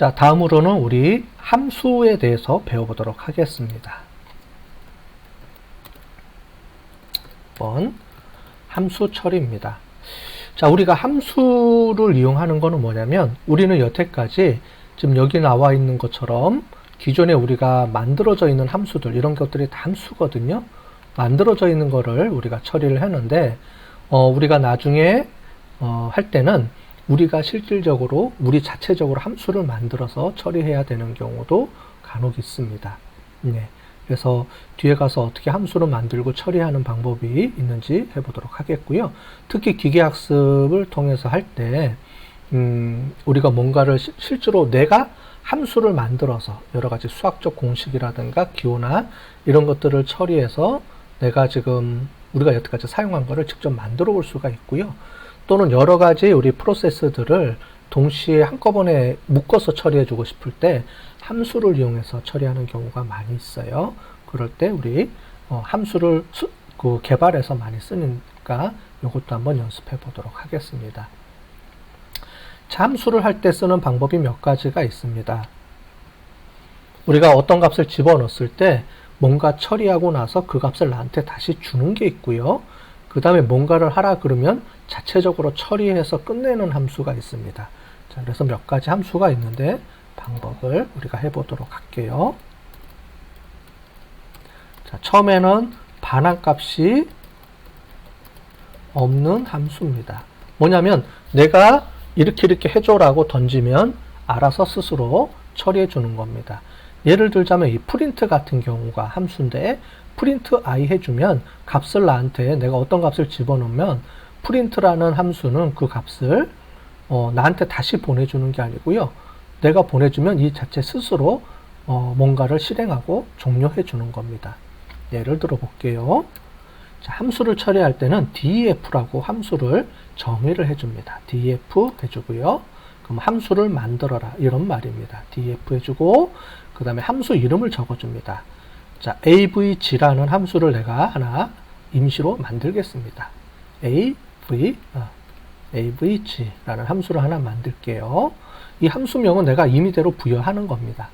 자, 다음으로는 우리 함수에 대해서 배워보도록 하겠습니다. 1번 함수 처리입니다. 자, 우리가 함수를 이용하는 거는 뭐냐면, 우리는 여태까지 지금 여기 나와 있는 것처럼 기존에 우리가 만들어져 있는 함수들, 이런 것들이 다 함수거든요. 만들어져 있는 거를 우리가 처리를 했는데, 우리가 나중에 할 때는 우리가 실질적으로 우리 자체적으로 함수를 만들어서 처리해야 되는 경우도 간혹 있습니다. 네. 그래서 뒤에 가서 어떻게 함수를 만들고 처리하는 방법이 있는지 해보도록 하겠고요. 특히 기계학습을 통해서 할 때 우리가 뭔가를 실제로 내가 함수를 만들어서 여러 가지 수학적 공식이라든가 기호나 이런 것들을 처리해서 내가 지금 우리가 여태까지 사용한 거를 직접 만들어 볼 수가 있고요. 또는 여러 가지 우리 프로세스들을 동시에 한꺼번에 묶어서 처리해 주고 싶을 때 함수를 이용해서 처리하는 경우가 많이 있어요. 그럴 때 우리 함수를 개발해서 많이 쓰니까 이것도 한번 연습해 보도록 하겠습니다. 자, 함수를 할 때 쓰는 방법이 몇 가지가 있습니다. 우리가 어떤 값을 집어넣었을 때 뭔가 처리하고 나서 그 값을 나한테 다시 주는 게 있고요. 그 다음에 뭔가를 하라 그러면 자체적으로 처리해서 끝내는 함수가 있습니다. 자, 그래서 몇 가지 함수가 있는데 방법을 우리가 해보도록 할게요. 자, 처음에는 반환값이 없는 함수입니다. 뭐냐면 내가 이렇게 해줘라고 던지면 알아서 스스로 처리해 주는 겁니다. 예를 들자면 이 프린트 같은 경우가 함수인데, 프린트 i 해주면 값을 나한테 내가 어떤 값을 집어넣으면 프린트라는 함수는 그 값을 나한테 다시 보내주는 게 아니고요. 내가 보내주면 이 자체 스스로 뭔가를 실행하고 종료해 주는 겁니다. 예를 들어 볼게요. 자, 함수를 처리할 때는 def라고 함수를 정의를 해줍니다. def 해주고요. 그럼 함수를 만들어라 이런 말입니다. def 해주고 그 다음에 함수 이름을 적어줍니다. 자, avg라는 함수를 내가 하나 임시로 만들겠습니다. avg라는 함수를 하나 만들게요. 이 함수명은 내가 임의대로 부여하는 겁니다.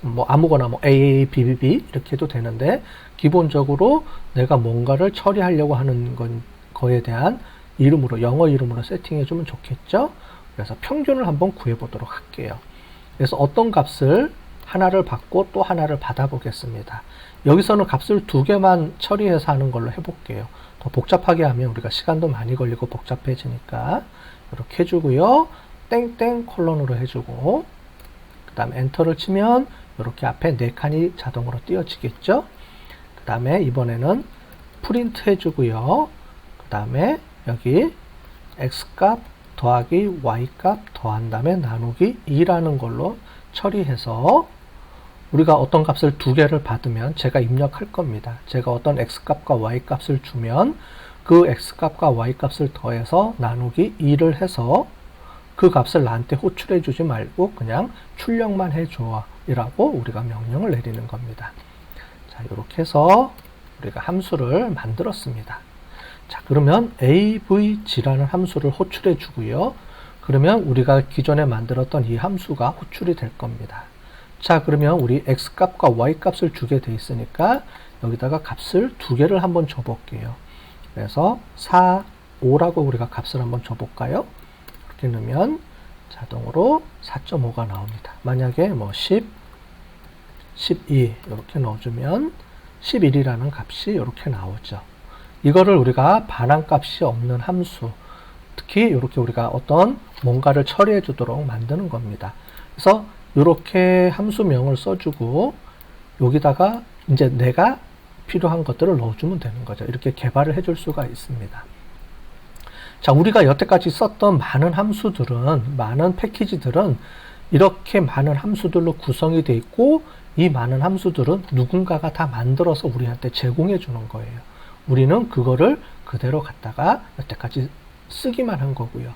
뭐 아무거나 뭐 AABBB 이렇게 해도 되는데, 기본적으로 내가 뭔가를 처리하려고 하는 거에 대한 이름으로, 영어 이름으로 세팅해 주면 좋겠죠. 그래서 평균을 한번 구해 보도록 할게요. 그래서 어떤 값을 하나를 받고 또 하나를 받아 보겠습니다. 여기서는 값을 두 개만 처리해서 하는 걸로 해볼게요. 더 복잡하게 하면 우리가 시간도 많이 걸리고 복잡해지니까 이렇게 해주고요. 땡땡 콜론으로 해주고, 그 다음에 엔터를 치면 이렇게 앞에 4칸이 자동으로 띄어지겠죠. 그 다음에 이번에는 프린트 해주고요. 그 다음에 여기 x값 더하기 y값 더한 다음에 나누기 2라는 걸로 처리해서, 우리가 어떤 값을 두 개를 받으면 제가 입력할 겁니다. 제가 어떤 x값과 y값을 주면 그 x값과 y값을 더해서 나누기 2를 해서 그 값을 나한테 호출해 주지 말고 그냥 출력만 해줘 이라고 우리가 명령을 내리는 겁니다. 자, 이렇게 해서 우리가 함수를 만들었습니다. 자, 그러면 avg라는 함수를 호출해 주고요. 그러면 우리가 기존에 만들었던 이 함수가 호출이 될 겁니다. 자, 그러면 우리 x값과 y값을 주게 돼 있으니까 여기다가 값을 두 개를 한번 줘볼게요. 그래서 4, 5라고 우리가 값을 한번 줘볼까요? 이렇게 넣으면 자동으로 4.5가 나옵니다. 만약에 뭐 10, 12 이렇게 넣어주면 11이라는 값이 이렇게 나오죠. 이거를 우리가 반환값이 없는 함수, 특히 이렇게 우리가 어떤 뭔가를 처리해 주도록 만드는 겁니다. 그래서 이렇게 함수명을 써주고 여기다가 이제 내가 필요한 것들을 넣어주면 되는 거죠. 이렇게 개발을 해줄 수가 있습니다. 자, 우리가 여태까지 썼던 많은 함수들은, 많은 패키지들은 이렇게 많은 함수들로 구성이 되어 있고, 이 많은 함수들은 누군가가 다 만들어서 우리한테 제공해 주는 거예요. 우리는 그거를 그대로 갖다가 여태까지 쓰기만 한 거고요.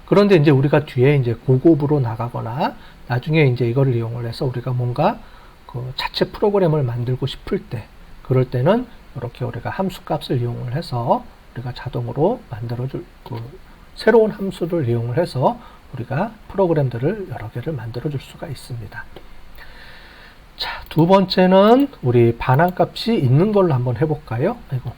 그런데 이제 우리가 뒤에 이제 고급으로 나가거나 나중에 이제 이거를 이용을 해서 우리가 뭔가 그 자체 프로그램을 만들고 싶을 때, 그럴 때는 이렇게 우리가 함수 값을 이용을 해서 우리가 자동으로 만들어줄 새로운 함수를 이용을 해서 우리가 프로그램들을 여러 개를 만들어 줄 수가 있습니다. 자, 두 번째는 우리 반환값이 있는 걸로 한번 해볼까요? 아이고.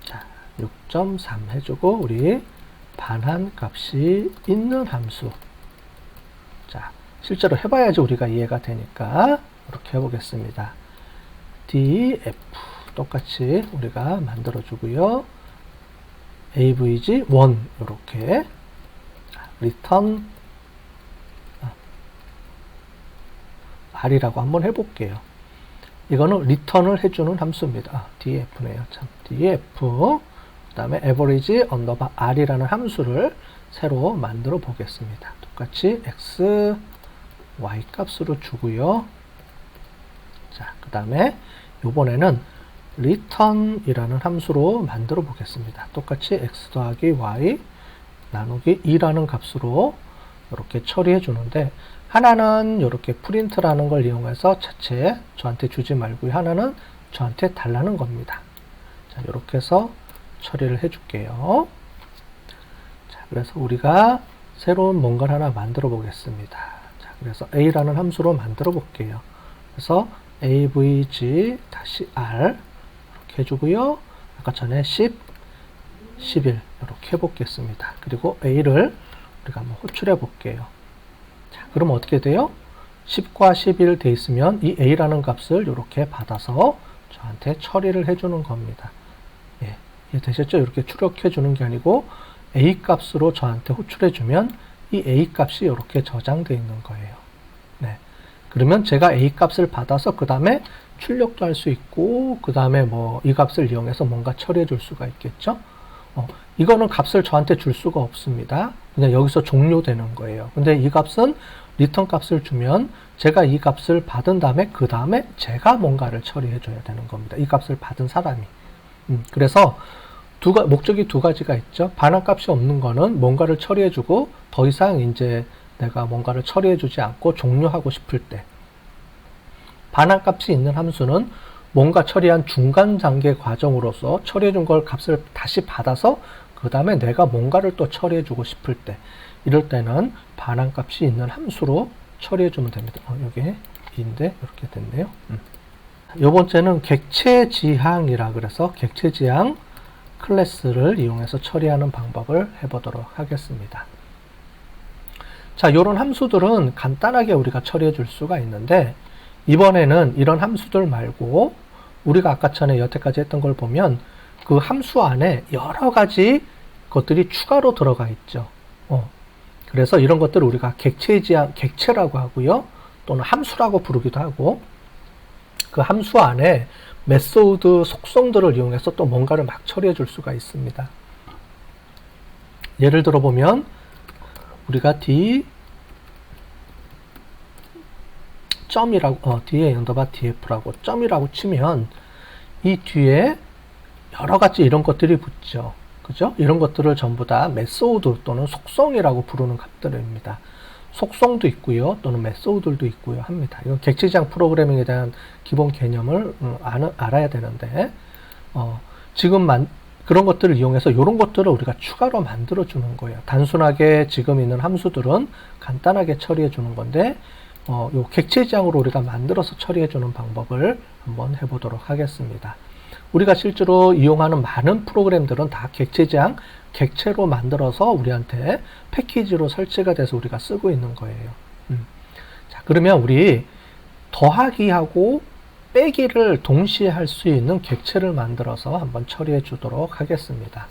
자, 6.3 해주고 우리 반환값이 있는 함수. 자, 실제로 해봐야지 우리가 이해가 되니까 이렇게 해보겠습니다. df 똑같이 우리가 만들어주고요. avg 1 이렇게 return r이라고 한번 해볼게요. 이거는 return을 해주는 함수입니다. df네요. 참 df 그 다음에 average underbar r이라는 함수를 새로 만들어 보겠습니다. 똑같이 x, y 값으로 주고요. 자, 그 다음에 이번에는 return이라는 함수로 만들어 보겠습니다. 똑같이 x 더하기 y 나누기 2라는 값으로 이렇게 처리해 주는데, 하나는 이렇게 print라는 걸 이용해서 자체 저한테 주지 말고요. 하나는 저한테 달라는 겁니다. 자, 이렇게 해서 처리를 해 줄게요. 자, 그래서 우리가 새로운 뭔가를 하나 만들어 보겠습니다. 자, 그래서 a라는 함수로 만들어 볼게요. 그래서 avg-r 이렇게 해주고요. 아까 전에 10, 11 이렇게 해보겠습니다. 그리고 a를 우리가 한번 호출해 볼게요. 자, 그러면 어떻게 돼요? 10과 11 돼 있으면 이 a라는 값을 이렇게 받아서 저한테 처리를 해주는 겁니다. 예, 이해되셨죠? 이렇게 출력해 주는 게 아니고 a 값으로 저한테 호출해 주면 이 a 값이 이렇게 저장되어 있는 거예요. 네. 그러면 제가 a 값을 받아서 그 다음에 출력도 할 수 있고, 그 다음에 뭐 이 값을 이용해서 뭔가 처리해 줄 수가 있겠죠. 이거는 값을 저한테 줄 수가 없습니다. 그냥 여기서 종료되는 거예요. 근데 이 값은 리턴 값을 주면 제가 이 값을 받은 다음에 그 다음에 제가 뭔가를 처리해 줘야 되는 겁니다. 이 값을 받은 사람이. 그래서 목적이 두 가지가 있죠. 반환값이 없는 거는 뭔가를 처리해 주고 더 이상 이제 내가 뭔가를 처리해 주지 않고 종료하고 싶을 때, 반환값이 있는 함수는 뭔가 처리한 중간 단계 과정으로서 처리해 준 걸 값을 다시 받아서 그 다음에 내가 뭔가를 또 처리해 주고 싶을 때, 이럴 때는 반환값이 있는 함수로 처리해 주면 됩니다. 여기 2인데 이렇게 됐네요. 요 번째는 객체지향이라 그래서 객체지향 클래스를 이용해서 처리하는 방법을 해보도록 하겠습니다. 자, 이런 함수들은 간단하게 우리가 처리해 줄 수가 있는데, 이번에는 이런 함수들 말고 우리가 아까 전에 여태까지 했던 걸 보면 그 함수 안에 여러 가지 것들이 추가로 들어가 있죠. 그래서 이런 것들을 우리가 객체라고 하고요. 또는 함수라고 부르기도 하고, 그 함수 안에 메소드 속성들을 이용해서 또 뭔가를 막 처리해 줄 수가 있습니다. 예를 들어 보면 우리가 뒤에 언더바 df라고 점이라고 치면 이 뒤에 여러 가지 이런 것들이 붙죠. 그죠? 이런 것들을 전부 다 메소드 또는 속성이라고 부르는 값들입니다. 속성도 있고요. 또는 메소드들도 있고요. 합니다. 이건 객체지향 프로그래밍에 대한 기본 개념을 알아야 되는데, 지금 그런 것들을 이용해서 이런 것들을 우리가 추가로 만들어 주는 거예요. 단순하게 지금 있는 함수들은 간단하게 처리해 주는 건데, 요 객체지향으로 우리가 만들어서 처리해 주는 방법을 한번 해보도록 하겠습니다. 우리가 실제로 이용하는 많은 프로그램들은 다 객체지향, 객체로 만들어서 우리한테 패키지로 설치가 돼서 우리가 쓰고 있는 거예요. 자, 그러면 우리 더하기하고 빼기를 동시에 할 수 있는 객체를 만들어서 한번 처리해 주도록 하겠습니다.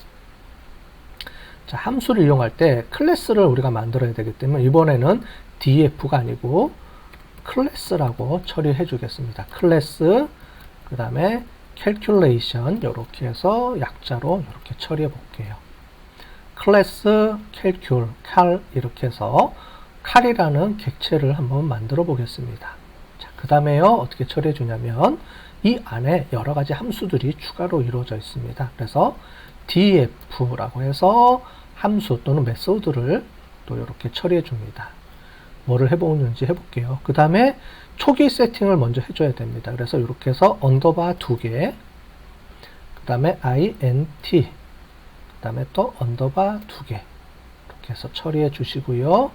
자, 함수를 이용할 때 클래스를 우리가 만들어야 되기 때문에 이번에는 df가 아니고 클래스라고 처리해 주겠습니다. 클래스, 그 다음에 calculation 이렇게 해서 약자로 이렇게 처리해 볼게요. 클래스 calcul, cal 이렇게 해서 cal이라는 객체를 한번 만들어 보겠습니다. 자, 그 다음에요 어떻게 처리해 주냐면 이 안에 여러 가지 함수들이 추가로 이루어져 있습니다. 그래서 df라고 해서 함수 또는 메소드를 또 이렇게 처리해 줍니다. 뭐를 해보는지 해볼게요. 그 다음에 초기 세팅을 먼저 해줘야 됩니다. 그래서 이렇게 해서 언더바 2개, 그 다음에 int, 그 다음에 또 언더바 2개 이렇게 해서 처리해 주시고요.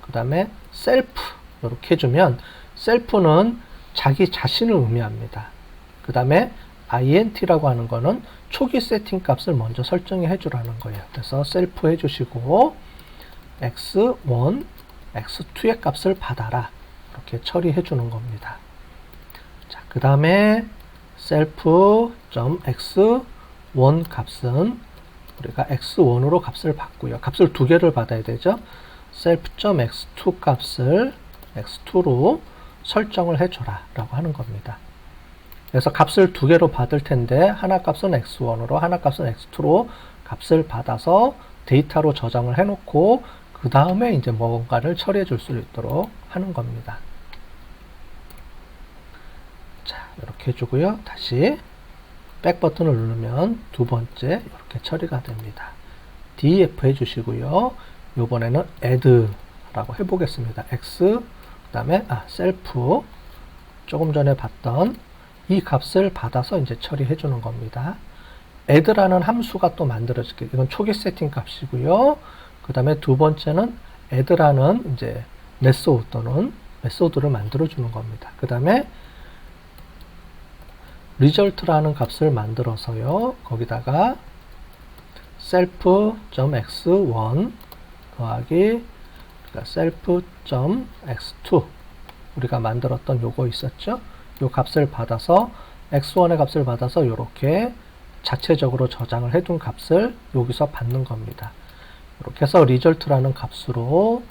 그 다음에 셀프 이렇게 해주면 셀프는 자기 자신을 의미합니다. 그 다음에 int라고 하는 거는 초기 세팅 값을 먼저 설정해 주라는 거예요. 그래서 셀프 해주시고 x1, x2의 값을 받아라 이렇게 처리해 주는 겁니다. 자, 그 다음에 self.x1 값은 우리가 x1으로 값을 받고요. 값을 두 개를 받아야 되죠. self.x2 값을 x2로 설정을 해줘라 라고 하는 겁니다. 그래서 값을 두 개로 받을 텐데 하나 값은 x1으로 하나 값은 x2로 값을 받아서 데이터로 저장을 해놓고 그 다음에 이제 뭔가를 처리해 줄 수 있도록 하는 겁니다. 자, 이렇게 해주고요. 다시 백 버튼을 누르면 두 번째 이렇게 처리가 됩니다. def 해주시고요. 요번에는 add라고 해보겠습니다. x 그 다음에 self 조금 전에 봤던 이 값을 받아서 이제 처리해 주는 겁니다. add라는 함수가 또 만들어질게요. 이건 초기 세팅 값이고요. 그 다음에 두 번째는 add라는 이제 메소드 또는 메소드를 만들어 주는 겁니다. 그 다음에 result라는 값을 만들어서요. 거기다가 self.x1 더하기 self.x2 우리가 만들었던 요거 있었죠? 요 값을 받아서 x1의 값을 받아서 이렇게 자체적으로 저장을 해둔 값을 여기서 받는 겁니다. 이렇게 해서 result라는 값으로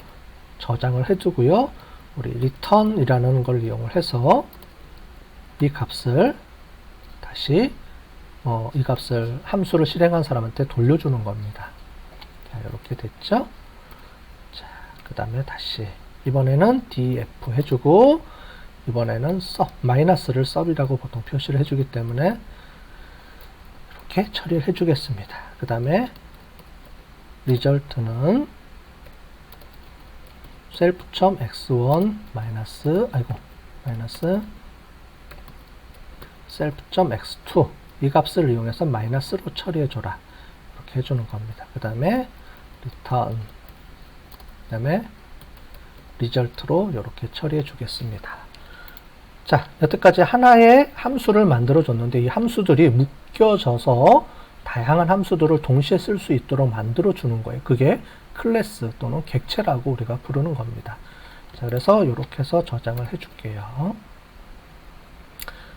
저장을 해두고요. 우리 return이라는 걸 이용을 해서 이 값을 다시 이 값을 함수를 실행한 사람한테 돌려주는 겁니다. 자, 이렇게 됐죠? 자, 그 다음에 다시 이번에는 df 해주고 이번에는 마이너스를 sub이라고 보통 표시를 해주기 때문에 이렇게 처리를 해주겠습니다. 그 다음에 result는 self.x1 마이너스 self.x2 이 값을 이용해서 마이너스로 처리해줘라 이렇게 해주는 겁니다. 그 다음에 return 그 다음에 result로 이렇게 처리해 주겠습니다. 자, 여태까지 하나의 함수를 만들어 줬는데 이 함수들이 묶여져서 다양한 함수들을 동시에 쓸 수 있도록 만들어 주는 거예요. 그게 클래스 또는 객체라고 우리가 부르는 겁니다. 자, 그래서 이렇게 해서 저장을 해 줄게요.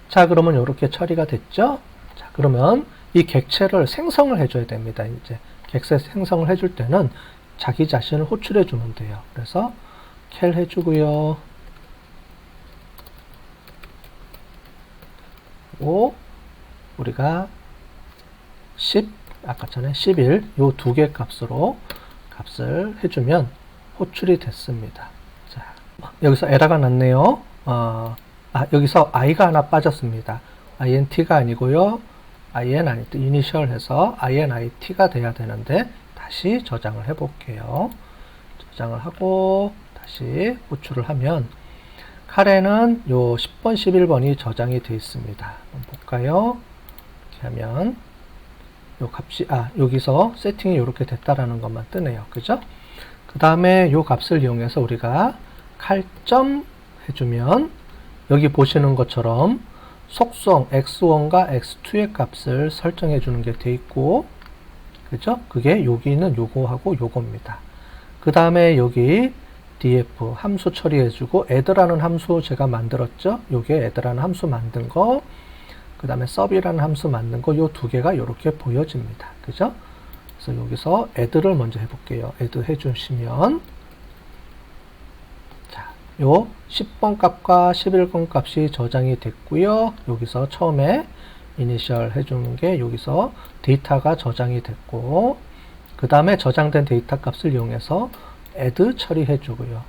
자, 그러면 이렇게 처리가 됐죠? 자, 그러면 이 객체를 생성을 해줘야 됩니다. 이제 객체 생성을 해줄 때는 자기 자신을 호출해 주면 돼요. 그래서 cal 해주고요. 우리가 10, 아까 전에 11, 요 두 개 값으로 값을 해주면 호출이 됐습니다. 자, 여기서 에러가 났네요. 여기서 i가 하나 빠졌습니다. int가 아니고요. init, initial 해서 init가 돼야 되는데 다시 저장을 해 볼게요. 저장을 하고 다시 호출을 하면 칼에는 요 10번, 11번이 저장이 되어 있습니다. 한번 볼까요? 이렇게 하면 요 값이 여기서 세팅이 이렇게 됐다라는 것만 뜨네요. 그죠? 그 다음에 요 값을 이용해서 우리가 칼점 해주면 여기 보시는 것처럼 속성 x1과 x2의 값을 설정해 주는 게 돼 있고, 그죠? 그게 여기 있는 요거하고 요겁니다. 그 다음에 여기 df 함수 처리해주고 add라는 함수 제가 만들었죠? 요게 add라는 함수 만든 거, 그 다음에 sub이라는 함수 만든 거, 요 두 개가 이렇게 보여집니다. 그죠? 그래서 여기서 add를 먼저 해볼게요. add 해주시면 자, 요 10번 값과 11번 값이 저장이 됐고요. 여기서 처음에 initial 해주는 게 여기서 데이터가 저장이 됐고, 그 다음에 저장된 데이터 값을 이용해서 add 처리해 주고요.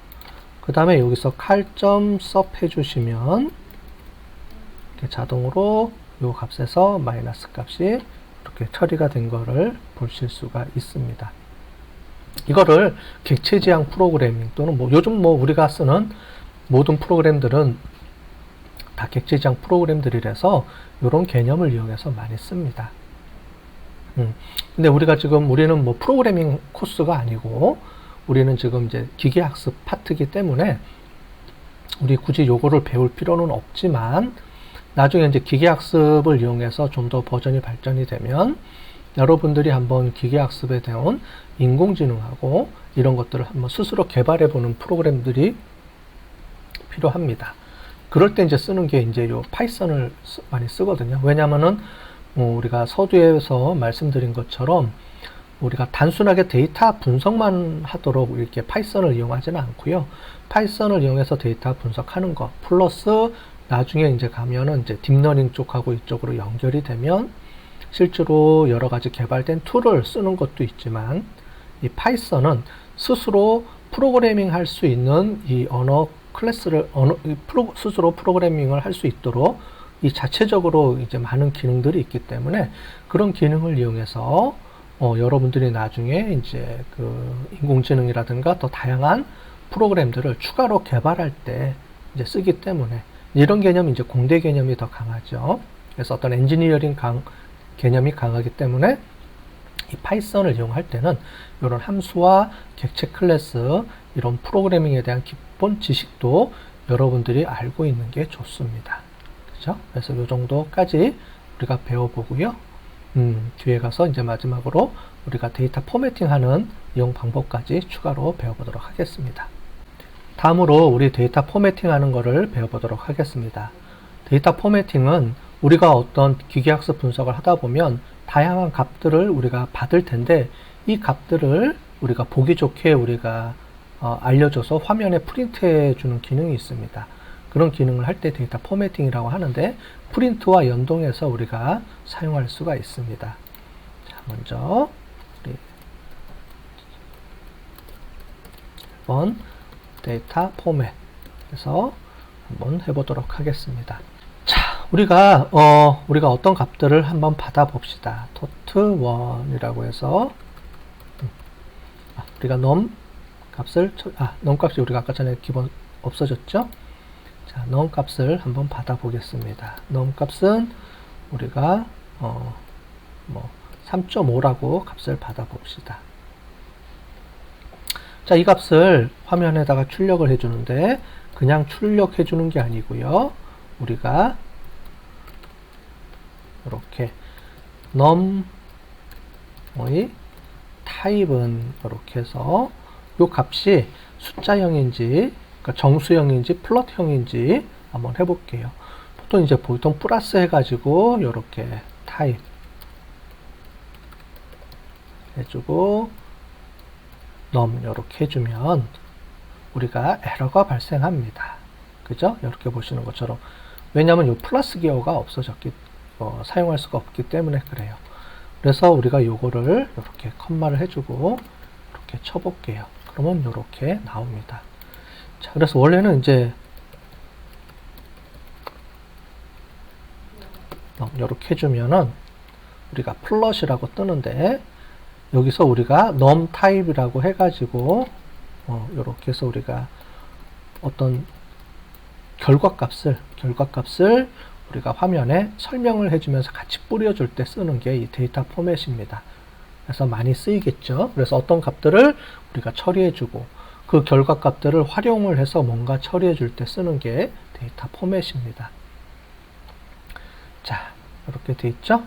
그 다음에 여기서 cal.sub 해주시면 이렇게 자동으로 이 값에서 마이너스 값이 이렇게 처리가 된 거를 보실 수가 있습니다. 이거를 객체 지향 프로그래밍 또는 요즘 우리가 쓰는 모든 프로그램들은 다 객체 지향 프로그램들이라서 이런 개념을 이용해서 많이 씁니다. 근데 우리는 뭐 프로그래밍 코스가 아니고, 우리는 지금 이제 기계학습 파트이기 때문에, 우리 굳이 요거를 배울 필요는 없지만, 나중에 이제 기계학습을 이용해서 좀 더 버전이 발전이 되면, 여러분들이 한번 기계학습에 대한 인공지능하고 이런 것들을 한번 스스로 개발해보는 프로그램들이 필요합니다. 그럴 때 이제 쓰는 게 이제 요 파이썬을 많이 쓰거든요. 왜냐면은 우리가 서두에서 말씀드린 것처럼 우리가 단순하게 데이터 분석만 하도록 이렇게 파이썬을 이용하지는 않고요. 파이썬을 이용해서 데이터 분석하는 것 플러스 나중에 이제 가면은 이제 딥러닝 쪽하고 이쪽으로 연결이 되면 실제로 여러 가지 개발된 툴을 쓰는 것도 있지만, 이 파이썬은 스스로 프로그래밍 할 수 있는 이 언어 클래스를 스스로 프로그래밍을 할 수 있도록 이 자체적으로 이제 많은 기능들이 있기 때문에, 그런 기능을 이용해서 여러분들이 나중에 이제 그 인공지능이라든가 더 다양한 프로그램들을 추가로 개발할 때 이제 쓰기 때문에, 이런 개념이 이제 공대 개념이 더 강하죠. 그래서 어떤 엔지니어링 개념이 강하기 때문에 이 파이썬을 이용할 때는 이런 함수와 객체 클래스, 이런 프로그래밍에 대한 기본 지식도 여러분들이 알고 있는 게 좋습니다. 그죠? 그래서 이 정도까지 우리가 배워보고요. 뒤에 가서 이제 마지막으로 우리가 데이터 포매팅 하는 이용 방법까지 추가로 배워보도록 하겠습니다. 다음으로 우리 데이터 포매팅 하는 거를 배워보도록 하겠습니다. 데이터 포매팅은 우리가 어떤 기계학습 분석을 하다 보면 다양한 값들을 우리가 받을 텐데, 이 값들을 우리가 보기 좋게 우리가 알려줘서 화면에 프린트해 주는 기능이 있습니다. 그런 기능을 할 때 데이터 포매팅이라고 하는데, 프린트와 연동해서 우리가 사용할 수가 있습니다. 자, 먼저 우리 1번 데이터 포맷 해서 한번 해보도록 하겠습니다. 자, 우리가 어떤 값들을 한번 받아봅시다. tot1이라고 해서 우리가 num 값을 num 값이 우리가 아까 전에 기본 없어졌죠? 자, num 값을 한번 받아보겠습니다. num 값은 우리가 3.5라고 값을 받아봅시다. 자, 이 값을 화면에다가 출력을 해주는데, 그냥 출력해주는 게 아니고요. 우리가 이렇게 num의 타입은 이렇게 해서 이 값이 숫자형인지, 그러니까 정수형인지 플롯형인지 한번 해볼게요. 보통 플러스 해가지고 이렇게 타입 해주고 num 이렇게 해주면 우리가 에러가 발생합니다. 그죠? 이렇게 보시는 것처럼. 왜냐하면 이 플러스 기어가 사용할 수가 없기 때문에 그래요. 그래서 우리가 요거를 이렇게 컴마를 해주고 이렇게 쳐볼게요. 그러면 이렇게 나옵니다. 자, 그래서 원래는 이제 이렇게 해주면은 우리가 플롯이라고 뜨는데, 여기서 우리가 num 타입이라고 해가지고 이렇게 해서 우리가 어떤 결과값을 우리가 화면에 설명을 해주면서 같이 뿌려줄 때 쓰는 게 이 데이터 포맷입니다. 그래서 많이 쓰이겠죠. 그래서 어떤 값들을 우리가 처리해주고 그 결과값들을 활용을 해서 뭔가 처리해줄 때 쓰는 게 데이터 포맷입니다. 자, 이렇게 돼 있죠.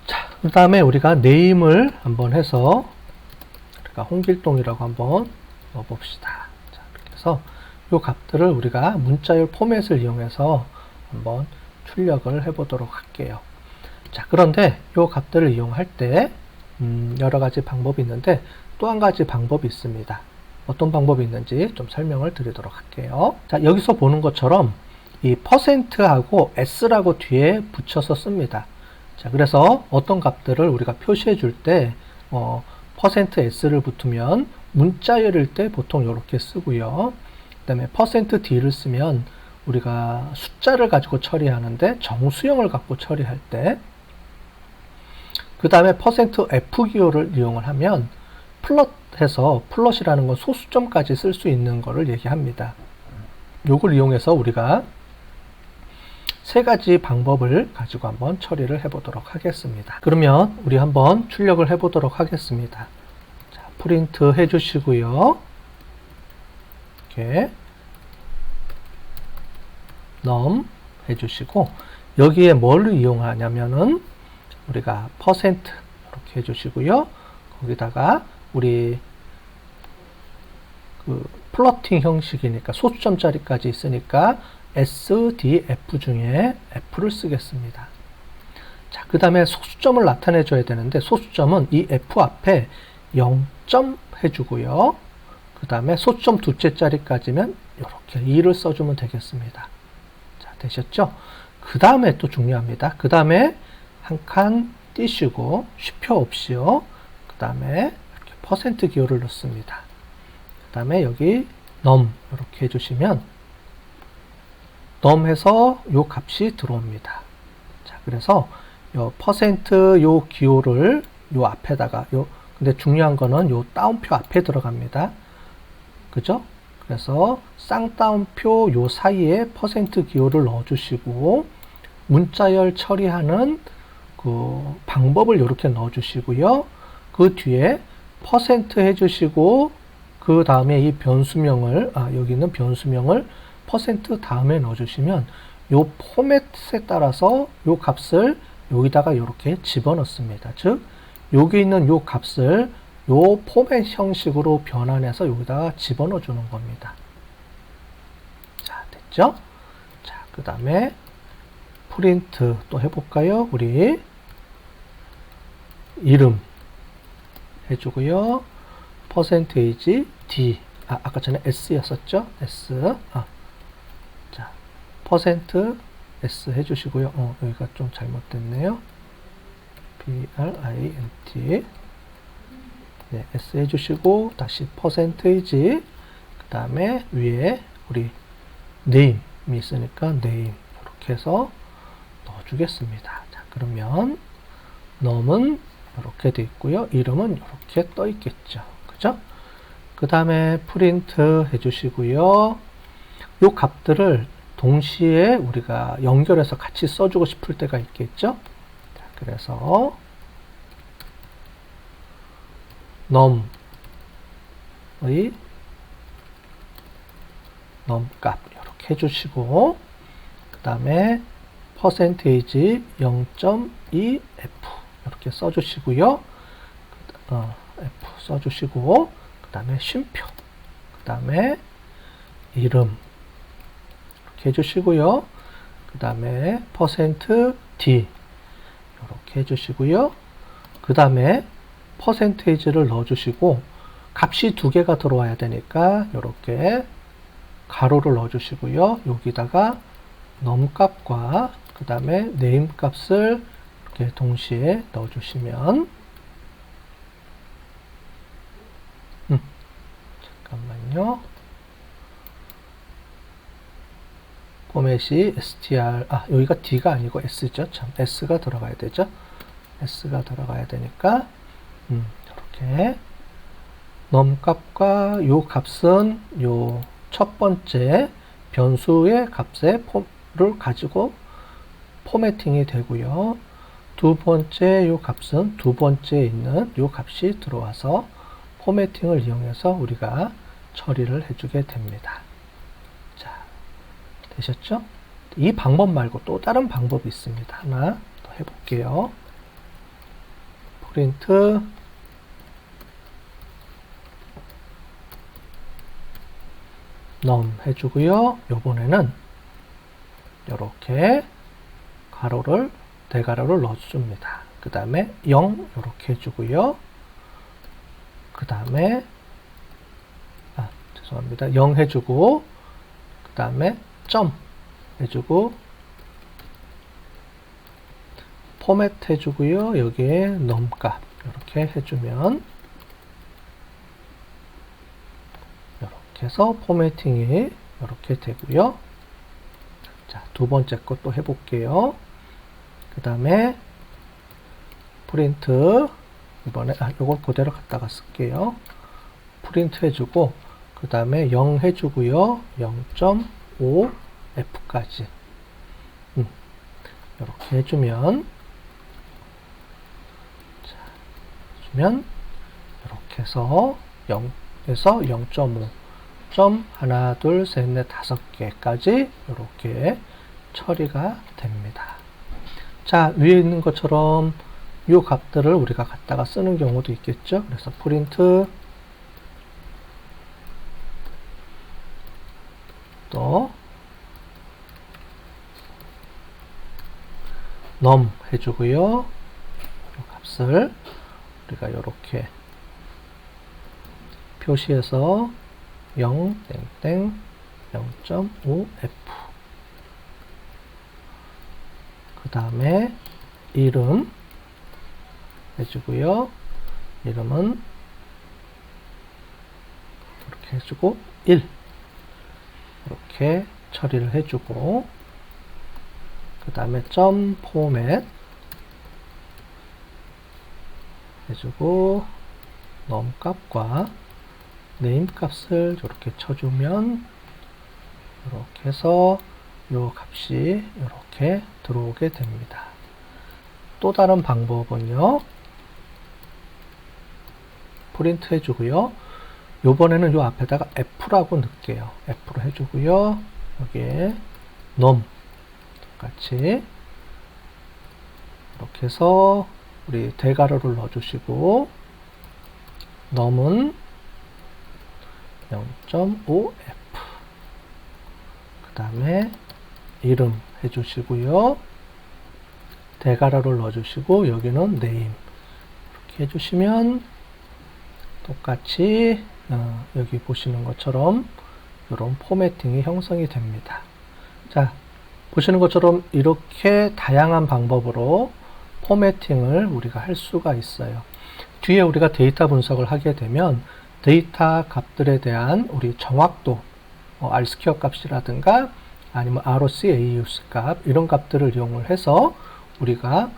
자, 그 다음에 우리가 네임을 한번 해서 우리가 홍길동이라고 한번 넣어봅시다. 자, 이렇게 해서 이 값들을 우리가 문자열 포맷을 이용해서 한번 출력을 해보도록 할게요. 자, 그런데 이 값들을 이용할 때 여러 가지 방법이 있는데, 또 한 가지 방법이 있습니다. 어떤 방법이 있는지 좀 설명을 드리도록 할게요. 자, 여기서 보는 것처럼 이 %하고 s라고 뒤에 붙여서 씁니다. 자, 그래서 어떤 값들을 우리가 표시해 줄 때 %s를 붙으면 문자열일 때 보통 이렇게 쓰고요. 그 다음에 %d를 쓰면 우리가 숫자를 가지고 처리하는데 정수형을 갖고 처리할 때, 그 다음에 %f 기호를 이용을 하면 플롯이라는 건 소수점까지 쓸 수 있는 거를 얘기합니다. 요걸 이용해서 우리가 세 가지 방법을 가지고 한번 처리를 해 보도록 하겠습니다. 그러면 우리 한번 출력을 해 보도록 하겠습니다. 자, 프린트 해 주시고요. 이렇게 num 해 주시고, 여기에 뭘 이용하냐면은 우리가 퍼센트 이렇게 해 주시고요. 거기다가 우리 그 플러팅 형식이니까 소수점짜리까지 있으니까 SDF 중에 F를 쓰겠습니다. 자, 그 다음에 소수점을 나타내 줘야 되는데, 소수점은 이 F 앞에 0점 해주고요. 그 다음에 소수점 두째 자리까지면 이렇게 2를 써주면 되겠습니다. 자, 되셨죠? 그 다음에 또 중요합니다. 그 다음에 한 칸 띄시고 쉼표 없이요. 그 다음에 이렇게 퍼센트 기호를 넣습니다. 그 다음에 여기 num 이렇게 해주시면 num 해서 요 값이 들어옵니다. 자, 그래서 요 퍼센트 요 기호를 요 앞에다가 근데 중요한 거는 요 따옴표 앞에 들어갑니다. 그죠? 그래서 쌍따옴표 요 사이에 퍼센트 기호를 넣어주시고, 문자열 처리하는 그 방법을 이렇게 넣어주시고요. 그 뒤에 퍼센트 해주시고, 그 다음에 이 변수명을, 여기 있는 변수명을 퍼센트 다음에 넣어주시면 요 포맷에 따라서 요 값을 여기다가 이렇게 집어넣습니다. 즉, 여기 있는 요 값을 요 포맷 형식으로 변환해서 여기다가 집어넣어 주는 겁니다. 자, 됐죠? 자, 그 다음에 프린트 또 해볼까요? 우리 이름 해주고요. 퍼센테이지 D, 아까 전에 S였었죠? S. 자, 퍼센트 S 해주시고요. 여기가 좀 잘못됐네요. PRINT. 네, S 해주시고, 다시 퍼센테이지, 그 다음에 위에 우리 name이 있으니까 name 이렇게 해서 넣어주겠습니다. 자, 그러면 num은 이렇게 돼 있고요. 이름은 이렇게 떠 있겠죠. 그죠? 그 다음에 프린트 해주시고요. 요 값들을 동시에 우리가 연결해서 같이 써주고 싶을 때가 있겠죠. 자, 그래서 num의 num 값 이렇게 해주시고, 그 다음에 퍼센테이지 0.2 F 이렇게 써주시고요. F 써주시고, 그 다음에 쉼표, 그 다음에 이름 이렇게 해주시고요. 그 다음에 퍼센트 D 이렇게 해주시고요. 그 다음에 퍼센테이지를 넣어주시고, 값이 두 개가 들어와야 되니까 이렇게 가로를 넣어주시고요. 여기다가 num 값과 그 다음에 name 값을 이렇게 동시에 넣어주시면, 잠깐만요. 포맷이 str, 여기가 D가 아니고 S죠. 참, S가 들어가야 되죠. S가 들어가야 되니까, 이렇게 num 값과 요 값은 요 첫 번째 변수의 값을 가지고 포매팅이 되고요. 두 번째 요 값은 두 번째에 있는 요 값이 들어와서 포매팅을 이용해서 우리가 처리를 해주게 됩니다. 자, 되셨죠? 이 방법 말고 또 다른 방법이 있습니다. 하나 더 해볼게요. 프린트 num 해주고요. 요번에는 이렇게 가로를 대가로를 넣어줍니다. 그 다음에 0 이렇게 해주고요. 그 다음에 죄송합니다. 0 해주고, 그 다음에 점 해주고, 포맷 해주고요. 여기에 num 값 이렇게 해주면 이렇게 해서 포매팅이 이렇게 되고요. 자, 두 번째 것도 해볼게요. 그 다음에 프린트, 이번에 요걸 그대로 갖다가 쓸게요. 프린트 해주고, 그 다음에 0 해주고요. 0.5 F까지. 이렇게 해주면, 자, 해주면 이렇게 해서 0에서 0.5 점 하나, 둘, 셋, 넷, 5개까지 이렇게 처리가 됩니다. 자, 위에 있는 것처럼 이 값들을 우리가 갖다가 쓰는 경우도 있겠죠. 그래서 프린트 또 num 해주고요. 이 값을 우리가 이렇게 표시해서 0, 0.5f 그 다음에 이름 해주고요. 이름은 이렇게 해주고 1 이렇게 처리를 해주고 그 다음에 점 포맷 해주고 num 값과 name 값을 이렇게 쳐주면 이렇게 해서 이 값이 이렇게 들어오게 됩니다. 또 다른 방법은요. 프린트 해주고요. 요번에는 요 앞에다가 F라고 넣을게요. F로 해주고요. 여기에 num 같이 이렇게 해서 우리 대괄호를 넣어주시고 num은 0.5f 그 다음에 이름 해주시고요. 대괄호를 넣어주시고 여기는 name 이렇게 해주시면 똑같이 여기 보시는 것처럼 이런 포매팅이 형성이 됩니다. 자, 보시는 것처럼 이렇게 다양한 방법으로 포매팅을 우리가 할 수가 있어요. 뒤에 우리가 데이터 분석을 하게 되면 데이터 값들에 대한 우리 정확도, R스퀘어 값이라든가 아니면 ROC, AUC 값 이런 값들을 이용을 해서 우리가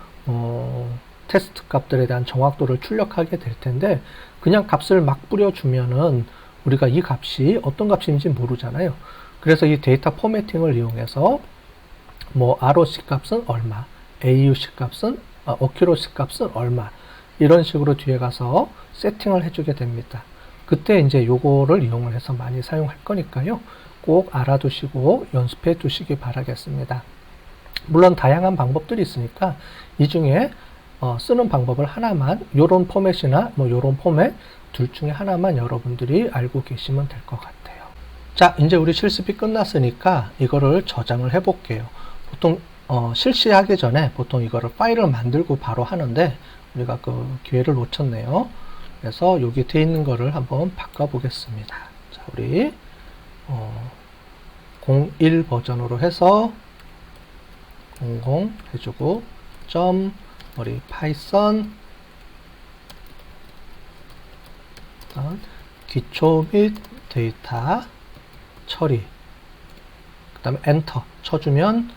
테스트 값들에 대한 정확도를 출력하게 될 텐데 그냥 값을 막 뿌려주면은 우리가 이 값이 어떤 값인지 모르잖아요. 그래서 이 데이터 포매팅을 이용해서 뭐 ROC 값은 얼마, AUC 값은 어큐러시 값은 얼마 이런 식으로 뒤에 가서 세팅을 해주게 됩니다. 그때 이제 요거를 이용을 해서 많이 사용할 거니까요. 꼭 알아두시고 연습해 두시기 바라겠습니다. 물론 다양한 방법들이 있으니까 이 중에 쓰는 방법을 하나만 요런 포맷이나 뭐 요런 포맷 둘 중에 하나만 여러분들이 알고 계시면 될 것 같아요. 자, 이제 우리 실습이 끝났으니까 이거를 저장을 해 볼게요. 보통 실시하기 전에 보통 이거를 파일을 만들고 바로 하는데 우리가 그 기회를 놓쳤네요. 그래서 여기 돼 있는 거를 한번 바꿔 보겠습니다. 자, 우리 01 버전으로 해서 00 해주고 점 우리 파이썬 기초 및 데이터 처리 그 다음에 엔터 쳐주면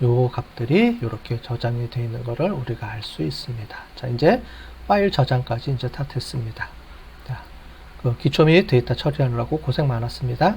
요 값들이 이렇게 저장이 되어 있는 거를 우리가 알 수 있습니다. 자, 이제 파일 저장까지 이제 다 됐습니다. 자, 그 기초 및 데이터 처리하느라고 고생 많았습니다.